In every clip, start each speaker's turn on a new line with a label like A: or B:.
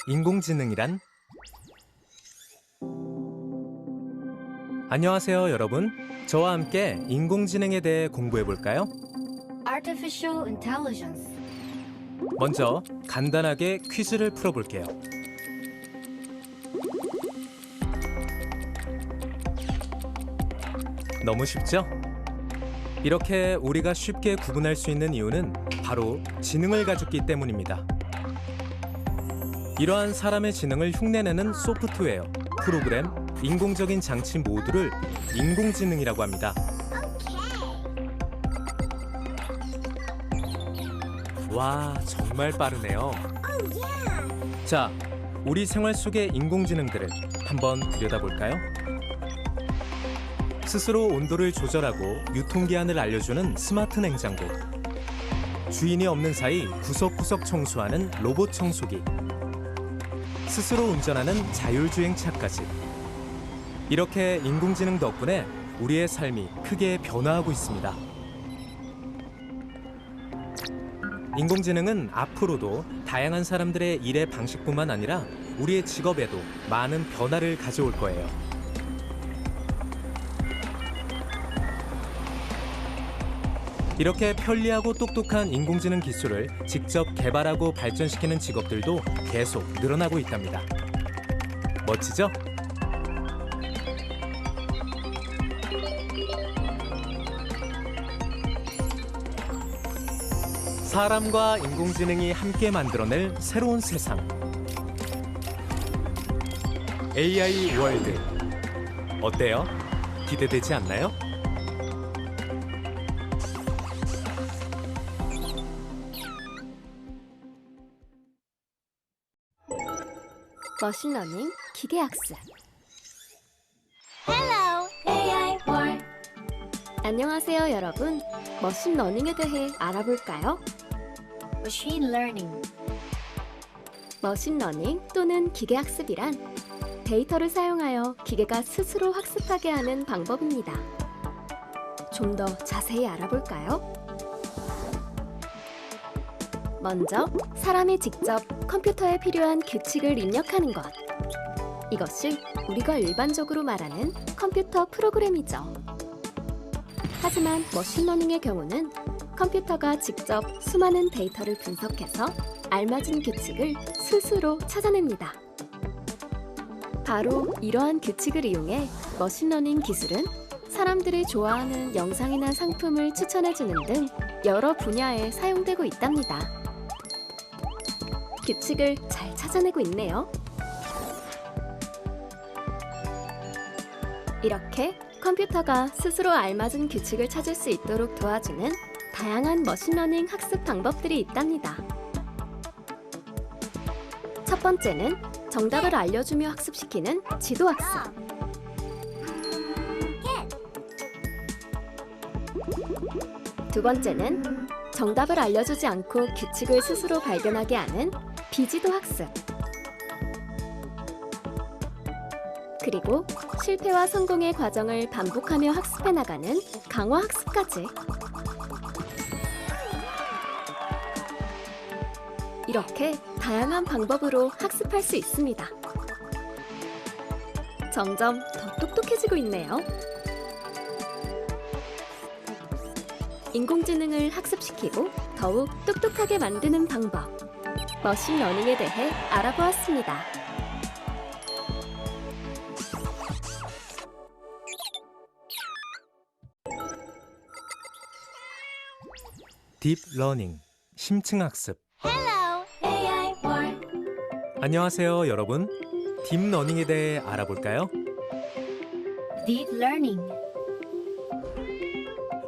A: 인공지능이란? 안녕하세요, 여러분. 저와 함께 인공지능에 대해 공부해 볼까요?
B: Artificial intelligence.
A: 먼저 간단하게 퀴즈를 풀어볼게요. 너무 쉽죠? 이렇게 우리가 쉽게 구분할 수 있는 이유는 바로 지능을 가졌기 때문입니다. 이러한 사람의 지능을 흉내내는 소프트웨어, 프로그램, 인공적인 장치 모두를 인공지능이라고 합니다. 와, 정말 빠르네요. 자, 우리 생활 속의 인공지능들을 한번 들여다볼까요? 스스로 온도를 조절하고 유통기한을 알려주는 스마트 냉장고, 주인이 없는 사이 구석구석 청소하는 로봇 청소기, 스스로 운전하는 자율주행차까지. 이렇게 인공지능 덕분에 우리의 삶이 크게 변화하고 있습니다. 인공지능은 앞으로도 다양한 사람들의 일의 방식뿐만 아니라 우리의 직업에도 많은 변화를 가져올 거예요. 이렇게 편리하고 똑똑한 인공지능 기술을 직접 개발하고 발전시키는 직업들도 계속 늘어나고 있답니다. 멋지죠? 사람과 인공지능이 함께 만들어낼 새로운 세상. AI 월드. 어때요? 기대되지 않나요?
C: 머신러닝, 기계학습.
B: Hello, AI world.
C: 안녕하세요, 여러분. 머신러닝에 대해 알아볼까요?
B: Machine learning.
C: 머신러닝 또는 기계학습이란 데이터를 사용하여 기계가 스스로 학습하게 하는 방법입니다. 좀 더 자세히 알아볼까요? 먼저 사람이 직접 컴퓨터에 필요한 규칙을 입력하는 것. 이것이 우리가 일반적으로 말하는 컴퓨터 프로그램이죠. 하지만 머신러닝의 경우는 컴퓨터가 직접 수많은 데이터를 분석해서 알맞은 규칙을 스스로 찾아냅니다. 바로 이러한 규칙을 이용해 머신러닝 기술은 사람들이 좋아하는 영상이나 상품을 추천해주는 등 여러 분야에 사용되고 있답니다. 규칙을 잘 찾아내고 있네요. 이렇게 컴퓨터가 스스로 알맞은 규칙을 찾을 수 있도록 도와주는 다양한 머신러닝 학습 방법들이 있답니다. 첫 번째는 정답을 알려주며 학습시키는 지도학습. 두 번째는 정답을 알려주지 않고 규칙을 스스로 발견하게 하는 비지도 학습. 그리고 실패와 성공의 과정을 반복하며 학습해 나가는 강화 학습까지. 이렇게 다양한 방법으로 학습할 수 있습니다. 점점 더 똑똑해지고 있네요. 인공지능을 학습시키고 더욱 똑똑하게 만드는 방법. 머신러닝에 대해 알아보았습니다.
A: 딥러닝, 심층학습.
B: Hello, AI world.
A: 안녕하세요, 여러분. 딥러닝에 대해 알아볼까요?
B: Deep learning.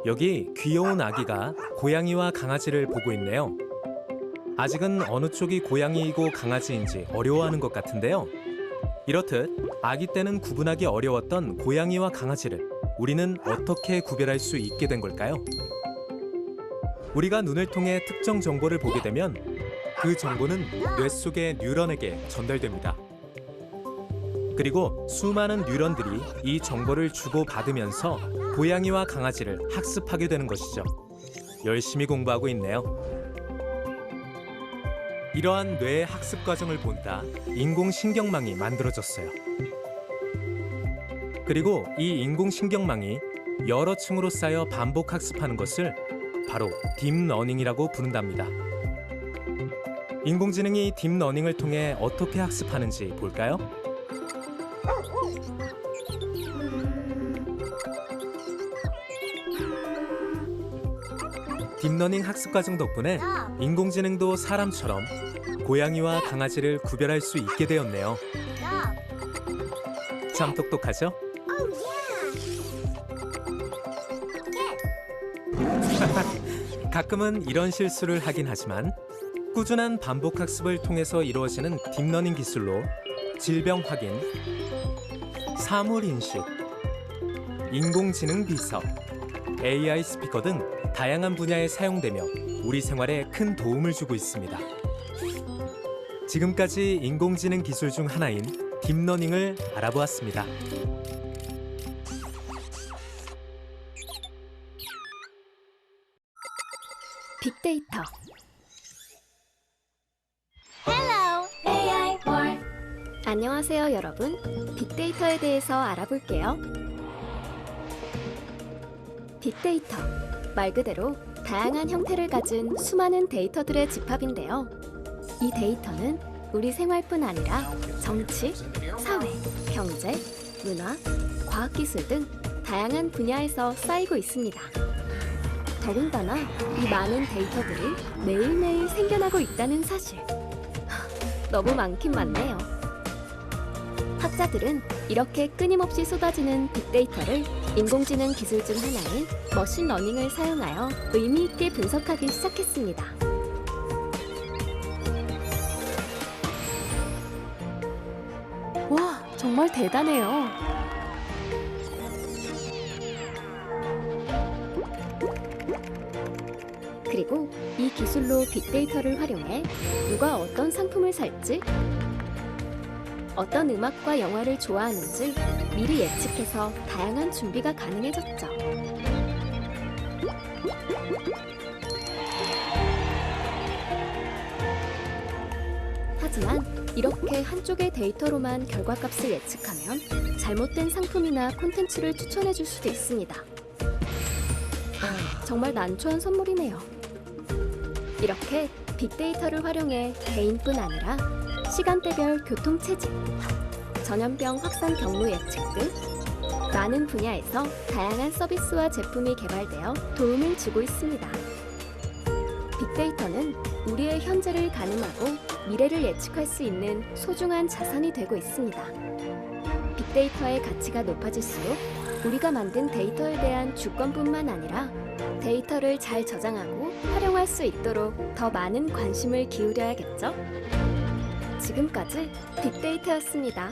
A: 여기 귀여운 아기가 고양이와 강아지를 보고 있네요. 아직은 어느 쪽이 고양이이고 강아지인지 어려워하는 것 같은데요. 이렇듯 아기 때는 구분하기 어려웠던 고양이와 강아지를 우리는 어떻게 구별할 수 있게 된 걸까요? 우리가 눈을 통해 특정 정보를 보게 되면 그 정보는 뇌 속의 뉴런에게 전달됩니다. 그리고 수많은 뉴런들이 이 정보를 주고받으면서 고양이와 강아지를 학습하게 되는 것이죠. 열심히 공부하고 있네요. 이러한 뇌의 학습 과정을 본따 인공신경망이 만들어졌어요. 그리고 이 인공신경망이 여러 층으로 쌓여 반복 학습하는 것을 바로 딥러닝이라고 부른답니다. 인공지능이 딥러닝을 통해 어떻게 학습하는지 볼까요? 딥러닝 학습 과정 덕분에 인공지능도 사람처럼 고양이와 강아지를 구별할 수 있게 되었네요. 참 똑똑하죠? 가끔은 이런 실수를 하긴 하지만 꾸준한 반복 학습을 통해서 이루어지는 딥러닝 기술로 질병 확인, 사물 인식, 인공지능 비서, AI 스피커 등 다양한 분야에 사용되며 우리 생활에 큰 도움을 주고 있습니다. 지금까지 인공지능 기술 중 하나인 딥러닝을 알아보았습니다.
C: 빅데이터.
B: Hello, AI World.
C: 안녕하세요, 여러분. 빅데이터에 대해서 알아볼게요. 빅데이터. 말 그대로 다양한 형태를 가진 수많은 데이터들의 집합인데요. 이 데이터는 우리 생활뿐 아니라 정치, 사회, 경제, 문화, 과학기술 등 다양한 분야에서 쌓이고 있습니다. 더군다나 이 많은 데이터들이 매일매일 생겨나고 있다는 사실. 너무 많긴 많네요. 학자들은 이렇게 끊임없이 쏟아지는 빅데이터를 인공지능 기술 중 하나인 머신러닝을 사용하여 의미 있게 분석하기 시작했습니다. 와, 정말 대단해요. 그리고 이 기술로 빅데이터를 활용해 누가 어떤 상품을 살지, 어떤 음악과 영화를 좋아하는지 미리 예측해서 다양한 준비가 가능해졌죠. 하지만 이렇게 한쪽의 데이터로만 결과값을 예측하면 잘못된 상품이나 콘텐츠를 추천해줄 수도 있습니다. 정말 난처한 선물이네요. 이렇게 빅데이터를 활용해 개인뿐 아니라 시간대별 교통체증, 전염병 확산 경로 예측 등 많은 분야에서 다양한 서비스와 제품이 개발되어 도움을 주고 있습니다. 빅데이터는 우리의 현재를 가늠하고 미래를 예측할 수 있는 소중한 자산이 되고 있습니다. 빅데이터의 가치가 높아질수록 우리가 만든 데이터에 대한 주권뿐만 아니라 데이터를 잘 저장하고 활용할 수 있도록 더 많은 관심을 기울여야겠죠? 지금까지 빅데이터였습니다.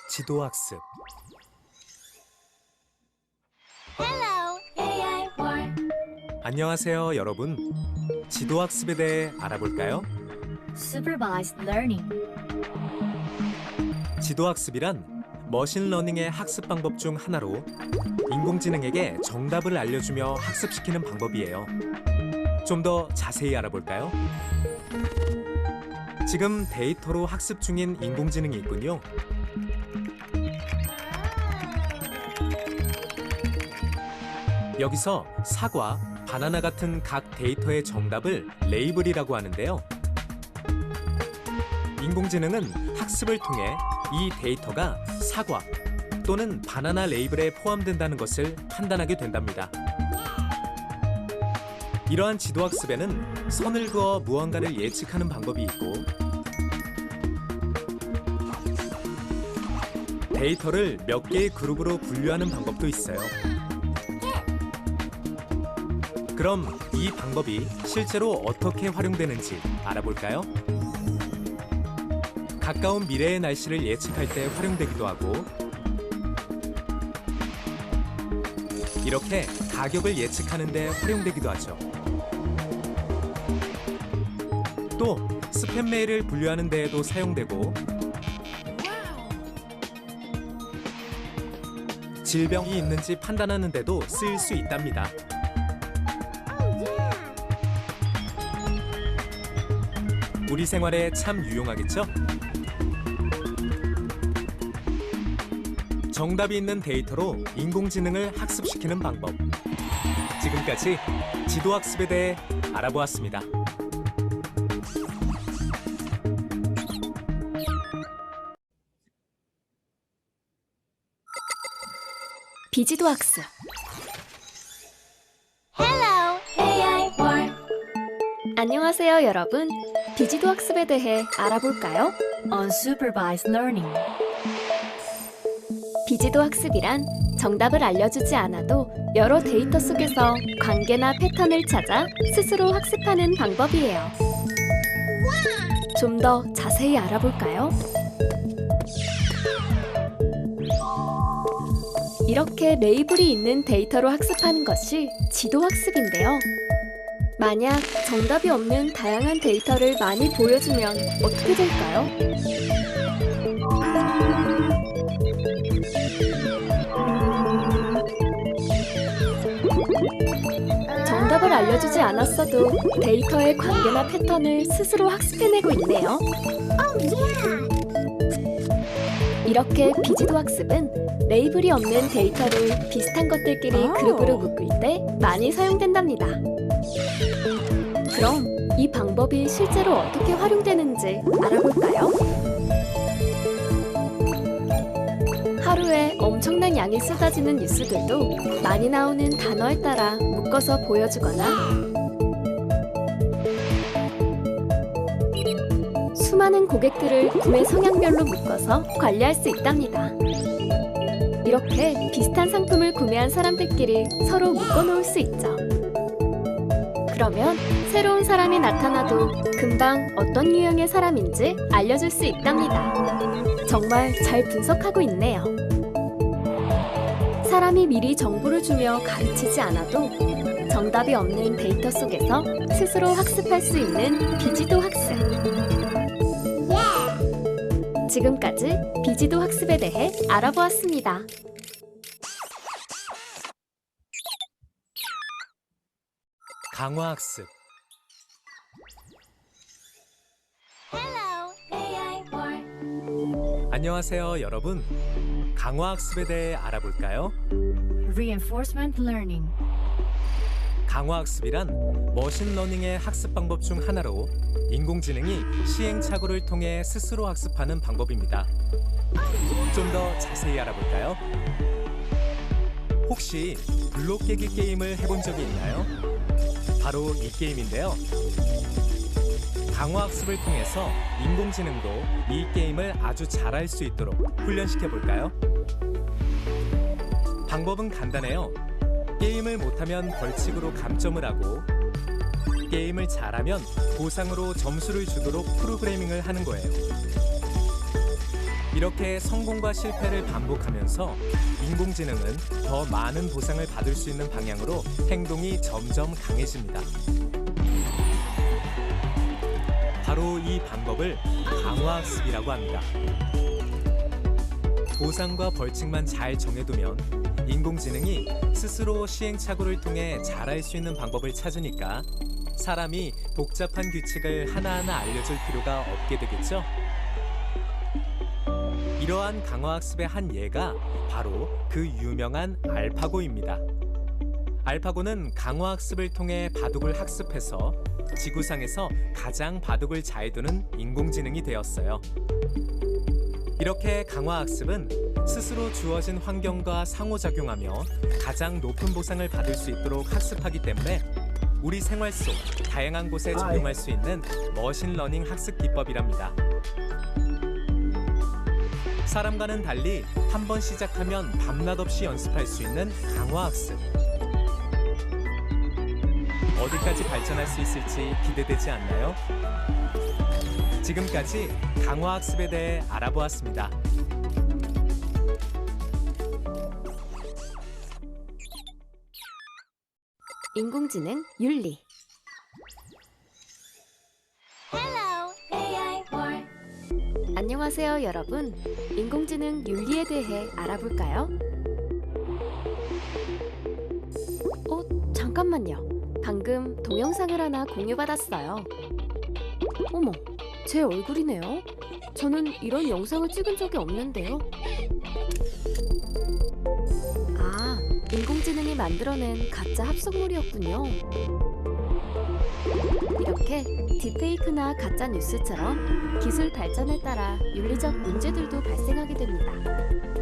A: 지도학습.
B: Hello, AI World.
A: 안녕하세요, 여러분. 지도학습에 대해 알아볼까요?
B: Supervised Learning.
A: 지도학습이란 머신러닝의 학습 방법 중 하나로 인공지능에게 정답을 알려주며 학습시키는 방법이에요. 좀 더 자세히 알아볼까요? 지금 데이터로 학습 중인 인공지능이 있군요. 여기서 사과, 바나나 같은 각 데이터의 정답을 레이블이라고 하는데요. 인공지능은 학습을 통해 이 데이터가 사과 또는 바나나 레이블에 포함된다는 것을 판단하게 된답니다. 이러한 지도학습에는 선을 그어 무언가를 예측하는 방법이 있고 데이터를 몇 개의 그룹으로 분류하는 방법도 있어요. 그럼 이 방법이 실제로 어떻게 활용되는지 알아볼까요? 가까운 미래의 날씨를 예측할 때 활용되기도 하고 이렇게 가격을 예측하는 데 활용되기도 하죠. 또 스팸 메일을 분류하는 데에도 사용되고 질병이 있는지 판단하는 데도 쓰일 수 있답니다. 우리 생활에 참 유용하겠죠? 정답이 있는 데이터로 인공지능을 학습시키는 방법. 지금까지 지도학습에 대해 알아보았습니다.
C: 비지도 학습.
B: Hello, AI World.
C: 안녕하세요, 여러분. 비지도 학습에 대해 알아볼까요?
B: Unsupervised learning.
C: 비지도 학습이란 정답을 알려주지 않아도 여러 데이터 속에서 관계나 패턴을 찾아 스스로 학습하는 방법이에요. 좀 더 자세히 알아볼까요? 이렇게 레이블이 있는 데이터로 학습하는 것이 지도 학습인데요. 만약 정답이 없는 다양한 데이터를 많이 보여주면 어떻게 될까요? 정답을 알려주지 않았어도 데이터의 관계나 패턴을 스스로 학습해내고 있네요. 이렇게 비지도 학습은 레이블이 없는 데이터를 비슷한 것들끼리 그룹으로 묶을 때 많이 사용된답니다. 그럼 이 방법이 실제로 어떻게 활용되는지 알아볼까요? 하루에 엄청난 양이 쏟아지는 뉴스들도 많이 나오는 단어에 따라 묶어서 보여주거나 수많은 고객들을 구매 성향별로 묶어서 관리할 수 있답니다. 이렇게 비슷한 상품을 구매한 사람들끼리 서로 묶어놓을 수 있죠. 그러면 새로운 사람이 나타나도 금방 어떤 유형의 사람인지 알려줄 수 있답니다. 정말 잘 분석하고 있네요. 사람이 미리 정보를 주며 가르치지 않아도 정답이 없는 데이터 속에서 스스로 학습할 수 있는 비지도 학습. 지금까지 비지도 학습에 대해 알아보았습니다.
A: 강화학습.
B: Hello, AI World.
A: 안녕하세요, 여러분. 강화학습에 대해 알아볼까요?
B: Reinforcement learning.
A: 강화학습이란 머신러닝의 학습 방법 중 하나로 인공지능이 시행착오를 통해 스스로 학습하는 방법입니다. 좀 더 자세히 알아볼까요? 혹시 블록 깨기 게임을 해본 적이 있나요? 바로 이 게임인데요. 강화학습을 통해서 인공지능도 이 게임을 아주 잘할 수 있도록 훈련시켜 볼까요? 방법은 간단해요. 게임을 못하면 벌칙으로 감점을 하고 게임을 잘하면 보상으로 점수를 주도록 프로그래밍을 하는 거예요. 이렇게 성공과 실패를 반복하면서 인공지능은 더 많은 보상을 받을 수 있는 방향으로 행동이 점점 강해집니다. 바로 이 방법을 강화학습이라고 합니다. 보상과 벌칙만 잘 정해두면 인공지능이 스스로 시행착오를 통해 잘할 수 있는 방법을 찾으니까 사람이 복잡한 규칙을 하나하나 알려줄 필요가 없게 되겠죠? 이러한 강화학습의 한 예가 바로 그 유명한 알파고입니다. 알파고는 강화학습을 통해 바둑을 학습해서 지구상에서 가장 바둑을 잘 두는 인공지능이 되었어요. 이렇게 강화학습은 스스로 주어진 환경과 상호작용하며 가장 높은 보상을 받을 수 있도록 학습하기 때문에 우리 생활 속 다양한 곳에 적용할 수 있는 머신러닝 학습 기법이랍니다. 사람과는 달리 한 번 시작하면 밤낮 없이 연습할 수 있는 강화학습. 어디까지 발전할 수 있을지 기대되지 않나요? 지금까지 강화학습에 대해 알아보았습니다.
C: 인공지능 윤리.
B: Hello, AI World.
C: 안녕하세요, 여러분. 인공지능 윤리에 대해 알아볼까요? 잠깐만요. 방금 동영상을 하나 공유받았어요. 어머, 제 얼굴이네요. 저는 이런 영상을 찍은 적이 없는데요. 아, 인공지능이 만들어낸 가짜 합성물이었군요. 이렇게 딥페이크나 가짜 뉴스처럼 기술 발전에 따라 윤리적 문제들도 발생하게 됩니다.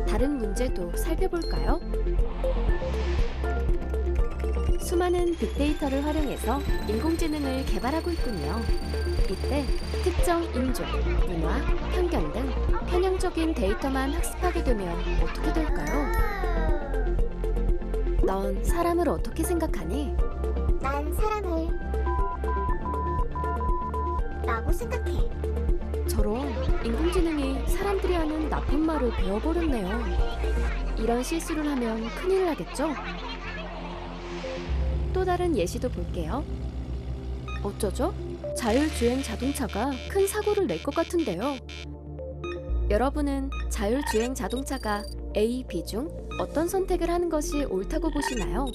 C: 다른 문제도 살펴볼까요? 수많은 빅데이터를 활용해서 인공지능을 개발하고 있군요. 이때 특정 인종, 문화, 편견 등 편향적인 데이터만 학습하게 되면 어떻게 될까요? 넌 사람을 어떻게 생각하니?
D: 난 사람을 라고 생각해.
C: 저런 인공지능이 사람들이 하는 나쁜 말을 배워버렸네요. 이런 실수를 하면 큰일 나겠죠? 또 다른 예시도 볼게요. 어쩌죠? 자율주행 자동차가 큰 사고를 낼 것 같은데요. 여러분은 자율주행 자동차가 A, B 중 어떤 선택을 하는 것이 옳다고 보시나요?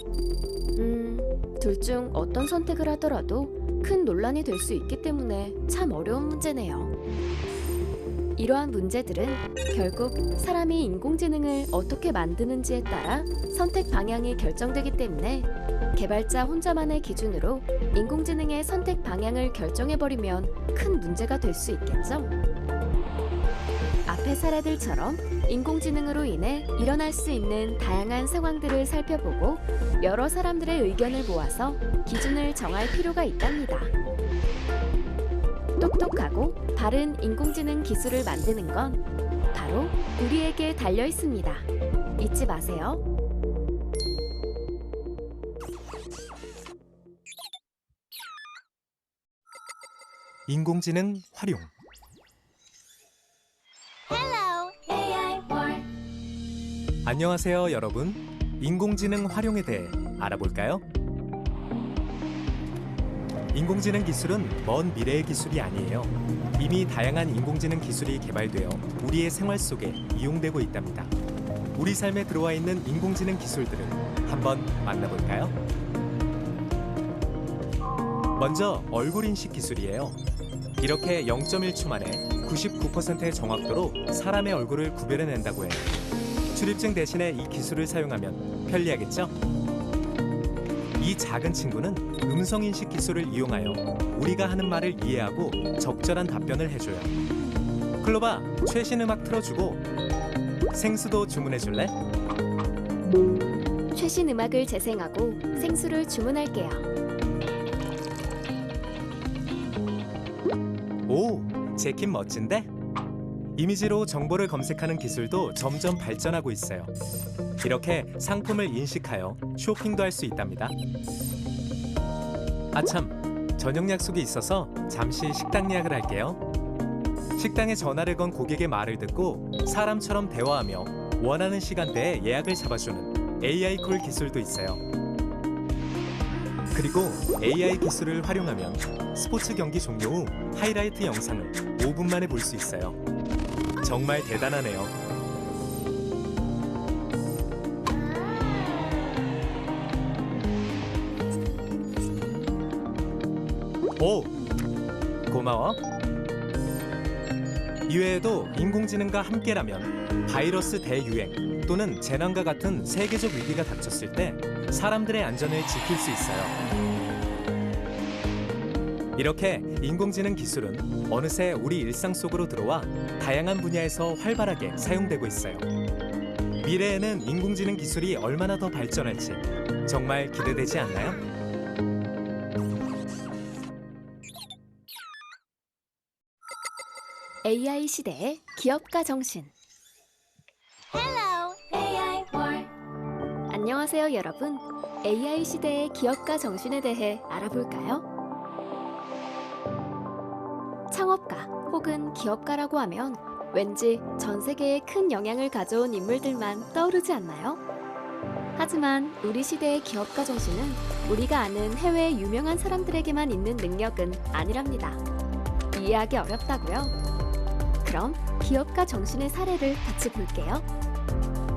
C: 둘 중 어떤 선택을 하더라도 큰 논란이 될 수 있기 때문에 참 어려운 문제네요. 이러한 문제들은 결국 사람이 인공지능을 어떻게 만드는지에 따라 선택 방향이 결정되기 때문에 개발자 혼자만의 기준으로 인공지능의 선택 방향을 결정해버리면 큰 문제가 될 수 있겠죠? 앞의 사례들처럼 인공지능으로 인해 일어날 수 있는 다양한 상황들을 살펴보고 여러 사람들의 의견을 모아서 기준을 정할 필요가 있답니다. 똑똑하고 바른 인공지능 기술을 만드는 건 바로 우리에게 달려 있습니다. 잊지 마세요.
A: 인공지능 활용.
B: Hello, AI World.
A: 안녕하세요, 여러분. 인공지능 활용에 대해 알아볼까요? 인공지능 기술은 먼 미래의 기술이 아니에요. 이미 다양한 인공지능 기술이 개발되어 우리의 생활 속에 이용되고 있답니다. 우리 삶에 들어와 있는 인공지능 기술들을 한번 만나볼까요? 먼저 얼굴 인식 기술이에요. 이렇게 0.1초 만에 99%의 정확도로 사람의 얼굴을 구별해낸다고 해요. 출입증 대신에 이 기술을 사용하면 편리하겠죠? 이 작은 친구는 음성인식 기술을 이용하여 우리가 하는 말을 이해하고 적절한 답변을 해줘요. 클로바, 최신 음악 틀어주고 생수도 주문해줄래?
C: 최신 음악을 재생하고 생수를 주문할게요.
A: 오, 제킨 멋진데? 이미지로 정보를 검색하는 기술도 점점 발전하고 있어요. 이렇게 상품을 인식하여 쇼핑도 할 수 있답니다. 아참, 저녁 약속이 있어서 잠시 식당 예약을 할게요. 식당에 전화를 건 고객의 말을 듣고 사람처럼 대화하며 원하는 시간대에 예약을 잡아주는 AI 콜 기술도 있어요. 그리고 AI 기술을 활용하면 스포츠 경기 종료 후 하이라이트 영상을 5분 만에 볼 수 있어요. 정말 대단하네요. 오! 고마워. 이외에도 인공지능과 함께라면 바이러스 대유행 또는 재난과 같은 세계적 위기가 닥쳤을 때 사람들의 안전을 지킬 수 있어요. 이렇게 인공지능 기술은 어느새 우리 일상 속으로 들어와 다양한 분야에서 활발하게 사용되고 있어요. 미래에는 인공지능 기술이 얼마나 더 발전할지 정말 기대되지 않나요?
C: AI 시대의 기업가 정신.
B: Hello, AI World.
C: 안녕하세요, 여러분. AI 시대의 기업가 정신에 대해 알아볼까요? 창업가 혹은 기업가라고 하면 왠지 전 세계에 큰 영향을 가져온 인물들만 떠오르지 않나요? 하지만 우리 시대의 기업가 정신은 우리가 아는 해외 유명한 사람들에게만 있는 능력은 아니랍니다. 이해하기 어렵다고요? 그럼 기업가 정신의 사례를 같이 볼게요.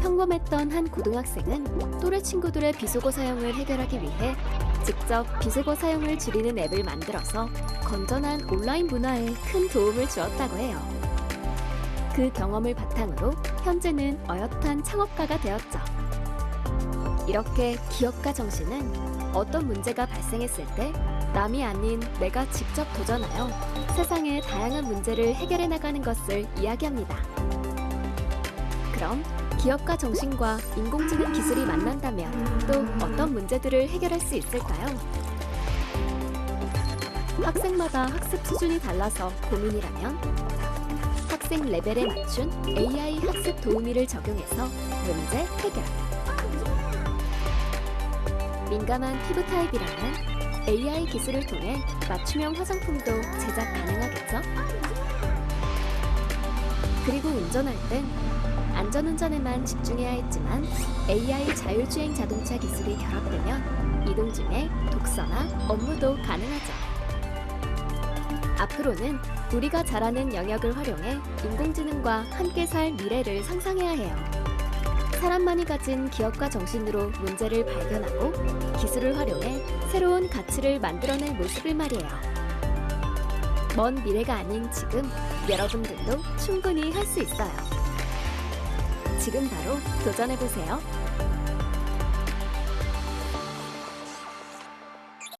C: 평범했던 한 고등학생은 또래 친구들의 비속어 사용을 해결하기 위해 직접 비속어 사용을 줄이는 앱을 만들어서 건전한 온라인 문화에 큰 도움을 주었다고 해요. 그 경험을 바탕으로 현재는 어엿한 창업가가 되었죠. 이렇게 기업가 정신은 어떤 문제가 발생했을 때 남이 아닌 내가 직접 도전하여 세상의 다양한 문제를 해결해 나가는 것을 이야기합니다. 그럼 기업가 정신과 인공지능 기술이 만난다면 또 어떤 문제들을 해결할 수 있을까요? 학생마다 학습 수준이 달라서 고민이라면 학생 레벨에 맞춘 AI 학습 도우미를 적용해서 문제 해결. 민감한 피부 타입이라면 AI 기술을 통해 맞춤형 화장품도 제작 가능하겠죠? 그리고 운전할 땐 안전운전에만 집중해야 했지만 AI 자율주행 자동차 기술이 결합되면 이동 중에 독서나 업무도 가능하죠. 앞으로는 우리가 잘 아는 영역을 활용해 인공지능과 함께 살 미래를 상상해야 해요. 사람만이 가진 기업가 정신으로 문제를 발견하고 기술을 활용해 새로운 가치를 만들어낼 모습을 말이에요. 먼 미래가 아닌 지금 여러분들도 충분히 할 수 있어요. 지금 바로 도전해보세요.